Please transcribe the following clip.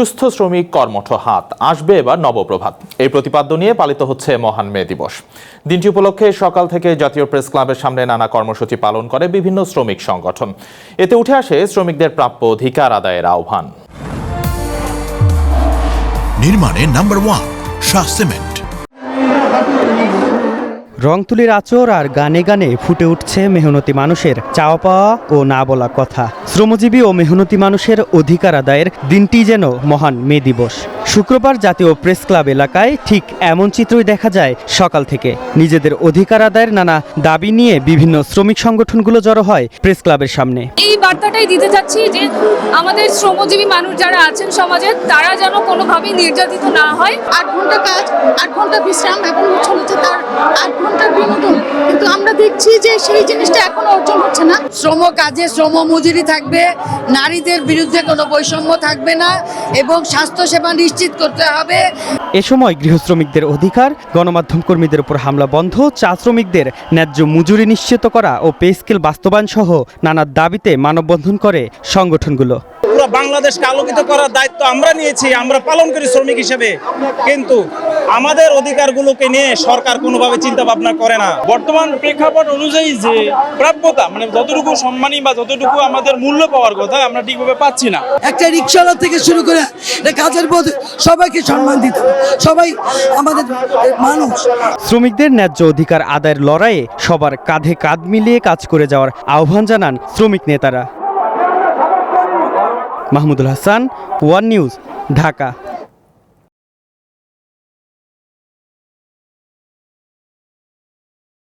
অসুস্থ শ্রমিক কর্মঠ হাত, আসবে এবার নবপ্রভাত। এই প্রতিপাদ্য নিয়ে পালিত হচ্ছে মহান মে দিবস। দিনটি উপলক্ষে সকাল থেকে জাতীয় প্রেস ক্লাবের সামনে নানা কর্মসূচি পালন করে বিভিন্ন শ্রমিক সংগঠন। এতে উঠে আসে শ্রমিকদের প্রাপ্য অধিকার আদায়ের আহ্বান। নির্মাণে নাম্বার 1 শাহ সিমেন্ট। রংতুলির আঁচড় আর গানে গানে ফুটে উঠছে মেহনতি মানুষের চাওয়া পাওয়া ও না বলা কথা। শ্রমজীবী ও মেহনতি মানুষের অধিকার আদায়ের দিনটি যেন মহান মে দিবস। শুক্রবার জাতীয় প্রেস ক্লাব এলাকায় ঠিক এমন চিত্রই দেখা যায়। সকাল থেকে নিজেদের অধিকার আদায়ের নানা দাবি নিয়ে বিভিন্ন শ্রমিক সংগঠনগুলো জড়ো হয় প্রেস ক্লাবের সামনে। এই বার্তাটাই দিতে চাচ্ছি যে আমাদের শ্রমজীবী মানুষ যারা আছেন সমাজে, তারা যেন কোনোভাবেই নির্যাতিত না হয়। 8 ঘন্টা কাজ, 8 ঘন্টা বিশ্রাম এবং হচ্ছে তার 8 ঘন্টার বিনোদন, কিন্তু আমরা দেখছি যে সেই জিনিসটা এখনো অর্জন হচ্ছে না। শ্রম কাজে শ্রম মজুরি থাকবে, নারীদের বিরুদ্ধে কোনো বৈষম্য থাকবে না এবং স্বাস্থ্যসেবা নিশ্চিত করতে হবে। এ সময় গৃহ শ্রমিকদের অধিকার, গণমাধ্যম কর্মীদের উপর হামলা বন্ধ, চা শ্রমিকদের ন্যায্য মজুরি নিশ্চিত করা ও পে স্কেল বাস্তবায়ন সহ নানা দাবিতে মানববন্ধন করে সংগঠনগুলো। পুরো বাংলাদেশকে আলোকিত করার দায়িত্ব আমরা নিয়েছি, আমরা পালন করি শ্রমিক হিসেবে, কিন্তু আমাদের অধিকারগুলোকে নিয়ে সরকার কোনোভাবে চিন্তা ভাবনা করে না। বর্তমান প্রেক্ষাপট অনুযায়ী যে প্রাপ্যতা, মানে যতটুকু সম্মানী বা যতটুকু আমাদের মূল্য পাওয়ার কথা, আমরা ঠিকভাবে পাচ্ছি না। একটা রিক্সাওয়ালা থেকে শুরু করে কাজের পথে সবাইকে সম্মান দিতে হবে, সবাই আমাদের মানুষ। শ্রমিকদের ন্যায্য অধিকার আদায়ের লড়াইয়ে সবার কাঁধে কাঁধ মিলিয়ে কাজ করে যাওয়ার আহ্বান জানান শ্রমিক নেতারা। Mahmudul Hasan, one news, Dhaka.